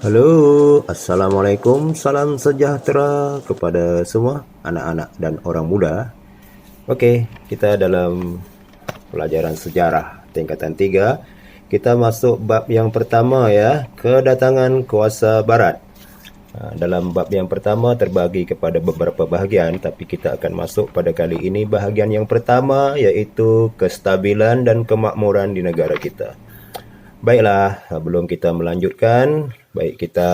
Halo, Assalamualaikum, salam sejahtera kepada semua anak-anak dan orang muda. Oke, kita dalam pelajaran sejarah tingkatan 3. Kita masuk bab yang pertama ya, kedatangan kuasa barat. Dalam bab yang pertama terbagi kepada beberapa bahagian, tapi kita akan masuk pada kali ini bahagian yang pertama, iaitu kestabilan dan kemakmuran di negara kita. Baiklah, sebelum kita melanjutkan, baik kita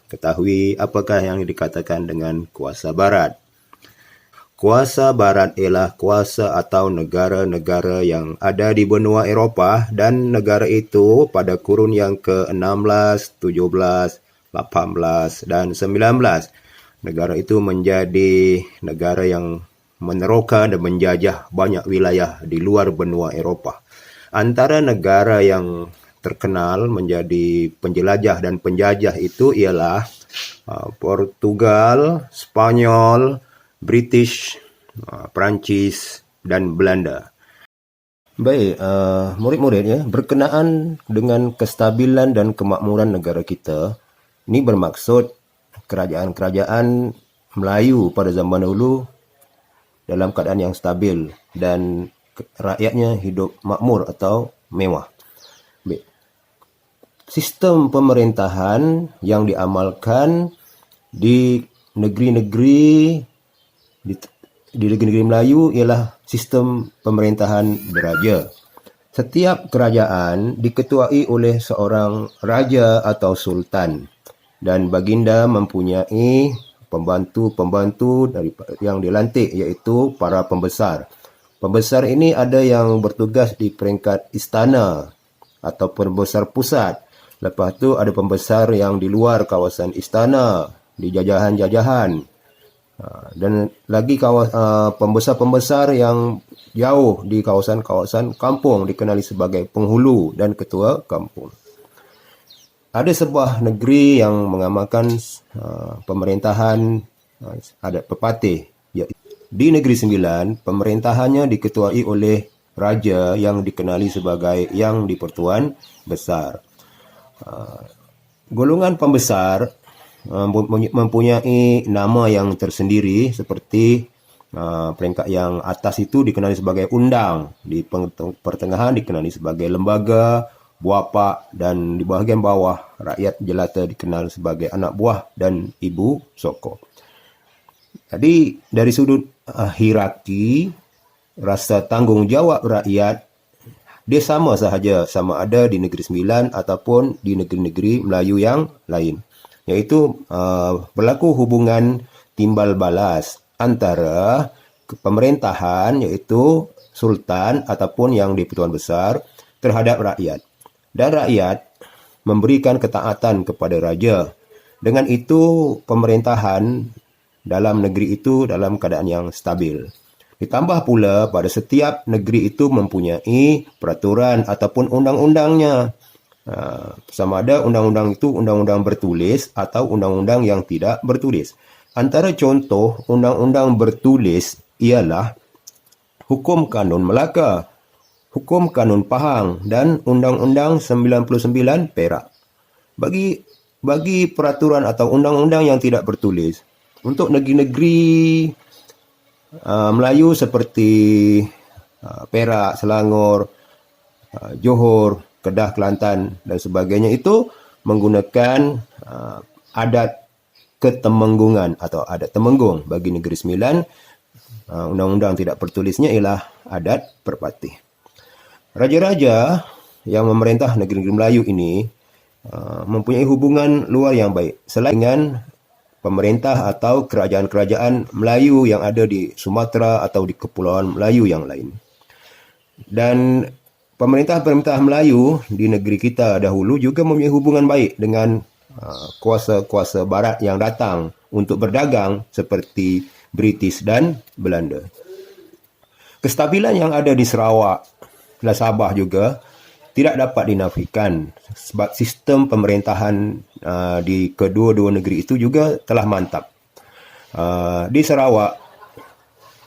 ketahui apakah yang dikatakan dengan kuasa barat. Kuasa barat ialah kuasa atau negara-negara yang ada di benua Eropah, dan negara itu pada kurun yang ke-16, 17, 18 dan 19. Negara itu menjadi negara yang meneroka dan menjajah banyak wilayah di luar benua Eropah. Antara negara yang terkenal menjadi penjelajah dan penjajah itu ialah Portugal, Spanyol, British, Perancis dan Belanda. Baik, murid-murid ya, berkenaan dengan kestabilan dan kemakmuran negara kita, ini bermaksud kerajaan-kerajaan Melayu pada zaman dahulu dalam keadaan yang stabil dan rakyatnya hidup makmur atau mewah. Baik. Sistem pemerintahan yang diamalkan di negeri-negeri Melayu ialah sistem pemerintahan beraja. Setiap kerajaan diketuai oleh seorang raja atau sultan, dan baginda mempunyai pembantu-pembantu yang dilantik, iaitu para pembesar. Pembesar ini ada yang bertugas di peringkat istana atau pembesar pusat. Lepas tu ada pembesar yang di luar kawasan istana, di jajahan-jajahan. Dan lagi pembesar-pembesar yang jauh di kawasan-kawasan kampung dikenali sebagai penghulu dan ketua kampung. Ada sebuah negeri yang mengamalkan pemerintahan adat pepatih. Di Negeri Sembilan, pemerintahannya diketuai oleh raja yang dikenali sebagai Yang di-Pertuan Besar. Golongan pembesar mempunyai nama yang tersendiri, seperti peringkat yang atas itu dikenali sebagai undang, di pertengahan dikenali sebagai lembaga, buapak, dan di bahagian bawah rakyat jelata dikenal sebagai anak buah dan ibu soko. Jadi dari sudut hierarki, rasa tanggungjawab rakyat dia sama sahaja, sama ada di Negeri Sembilan ataupun di negeri-negeri Melayu yang lain. Iaitu berlaku hubungan timbal balas antara pemerintahan, iaitu sultan ataupun yang di-Pertuan Besar, terhadap rakyat. Dan rakyat memberikan ketaatan kepada raja. Dengan itu pemerintahan dalam negeri itu dalam keadaan yang stabil. Ditambah pula pada setiap negeri itu mempunyai peraturan ataupun undang-undangnya. Sama ada undang-undang itu undang-undang bertulis atau undang-undang yang tidak bertulis. Antara contoh undang-undang bertulis ialah Hukum Kanun Melaka, Hukum Kanun Pahang dan Undang-Undang 99 Perak. Bagi peraturan atau undang-undang yang tidak bertulis, untuk negeri-negeri Melayu seperti Perak, Selangor, Johor, Kedah, Kelantan dan sebagainya, itu menggunakan adat ketemenggungan atau adat temenggung. Bagi Negeri Sembilan, undang-undang tidak bertulisnya ialah adat perpatih. Raja-raja yang memerintah negeri-negeri Melayu ini mempunyai hubungan luar yang baik selain dengan pemerintah atau kerajaan-kerajaan Melayu yang ada di Sumatera atau di Kepulauan Melayu yang lain. Dan pemerintah-pemerintah Melayu di negeri kita dahulu juga mempunyai hubungan baik dengan kuasa-kuasa barat yang datang untuk berdagang seperti British dan Belanda. Kestabilan yang ada di Sarawak dan Sabah juga tidak dapat dinafikan, sebab sistem pemerintahan di kedua-dua negeri itu juga telah mantap. Di Sarawak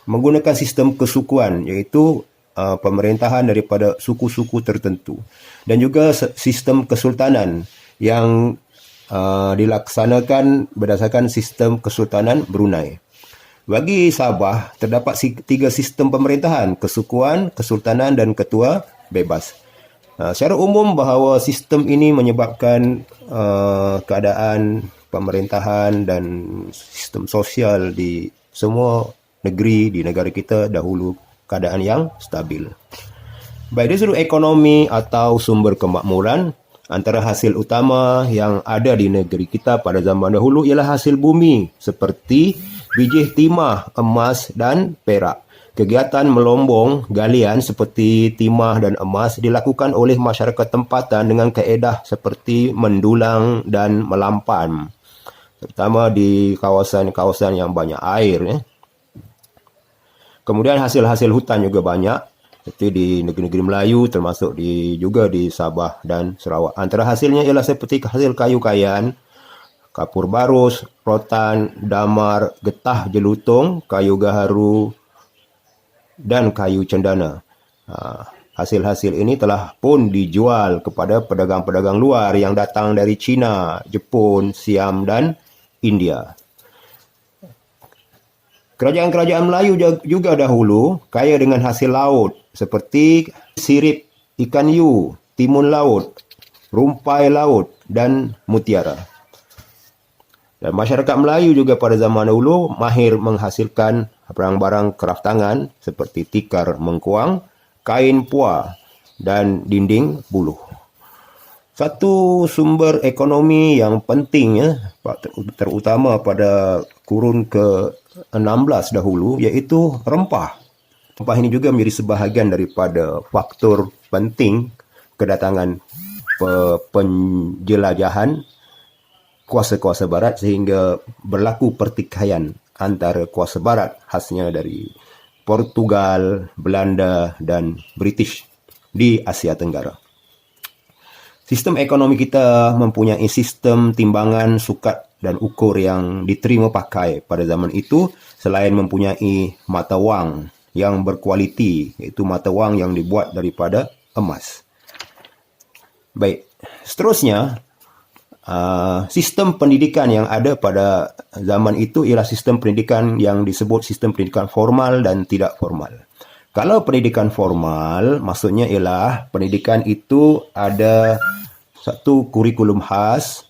menggunakan sistem kesukuan, iaitu pemerintahan daripada suku-suku tertentu, dan juga sistem kesultanan yang dilaksanakan berdasarkan sistem Kesultanan Brunei. Bagi Sabah, terdapat 3 sistem pemerintahan, kesukuan, kesultanan dan ketua bebas. Secara umum bahawa sistem ini menyebabkan keadaan pemerintahan dan sistem sosial di semua negeri di negara kita dahulu keadaan yang stabil. Baik dari sudut ekonomi atau sumber kemakmuran, antara hasil utama yang ada di negeri kita pada zaman dahulu ialah hasil bumi seperti biji timah, emas dan perak. Kegiatan melombong galian seperti timah dan emas dilakukan oleh masyarakat tempatan dengan kaedah seperti mendulang dan melampan, terutama di kawasan-kawasan yang banyak air. Kemudian hasil-hasil hutan juga banyak, seperti di negeri-negeri Melayu, termasuk juga di Sabah dan Sarawak. Antara hasilnya ialah seperti hasil kayu kayan, kapur barus, rotan, damar, getah jelutung, kayu gaharu, dan kayu cendana. Hasil-hasil ini telah pun dijual kepada pedagang-pedagang luar yang datang dari China, Jepun, Siam, dan India. Kerajaan-kerajaan Melayu juga dahulu kaya dengan hasil laut seperti sirip, ikan hiu, timun laut, rumpai laut, dan mutiara. Dan masyarakat Melayu juga pada zaman dahulu mahir menghasilkan barang-barang kraftangan seperti tikar mengkuang, kain puah, dan dinding buluh. Satu sumber ekonomi yang penting terutama pada kurun ke-16 dahulu iaitu rempah. Rempah ini juga menjadi sebahagian daripada faktor penting kedatangan penjelajahan kuasa-kuasa barat sehingga berlaku pertikaian antara kuasa barat khasnya dari Portugal, Belanda dan British di Asia Tenggara. Sistem ekonomi kita mempunyai sistem timbangan, sukat dan ukur yang diterima pakai pada zaman itu selain mempunyai mata wang yang berkualiti, iaitu mata wang yang dibuat daripada emas. Baik, seterusnya sistem pendidikan yang ada pada zaman itu ialah sistem pendidikan yang disebut sistem pendidikan formal dan tidak formal. Kalau pendidikan formal, maksudnya ialah pendidikan itu ada satu kurikulum khas,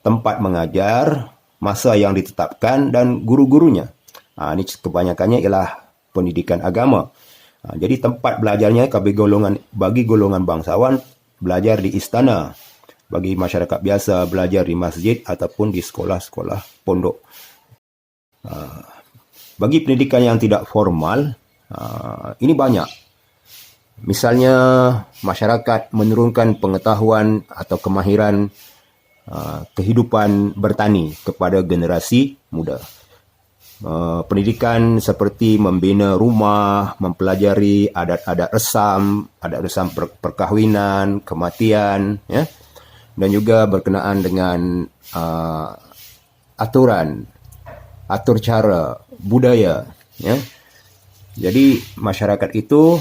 tempat mengajar, masa yang ditetapkan dan guru-gurunya. Ini kebanyakannya ialah pendidikan agama. Jadi tempat belajarnya bagi golongan bangsawan belajar di istana. Bagi masyarakat biasa belajar di masjid ataupun di sekolah-sekolah pondok. Bagi pendidikan yang tidak formal, ini banyak. Misalnya masyarakat menurunkan pengetahuan atau kemahiran kehidupan bertani kepada generasi muda. Pendidikan seperti membina rumah, mempelajari adat-adat resam perkahwinan, kematian, dan juga berkenaan dengan atur cara, budaya. Jadi masyarakat itu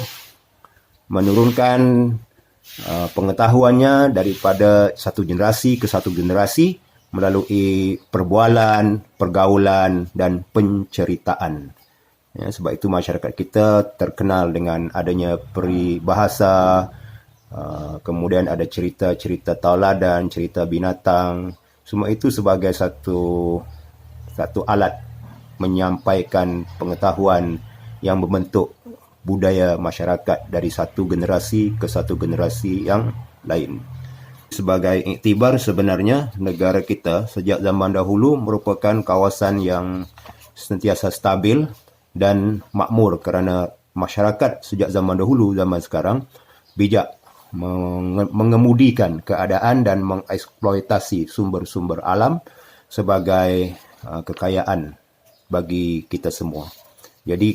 menurunkan pengetahuannya daripada satu generasi ke satu generasi melalui perbualan, pergaulan dan penceritaan. Sebab itu masyarakat kita terkenal dengan adanya peribahasa, kemudian ada cerita-cerita tauladan, cerita binatang. Semua itu sebagai satu alat menyampaikan pengetahuan yang membentuk budaya masyarakat dari satu generasi ke satu generasi yang lain. Sebagai iktibar, sebenarnya negara kita sejak zaman dahulu merupakan kawasan yang sentiasa stabil dan makmur kerana masyarakat sejak zaman dahulu, zaman sekarang, bijak mengemudikan keadaan dan mengeksploitasi sumber-sumber alam sebagai kekayaan bagi kita semua. Jadi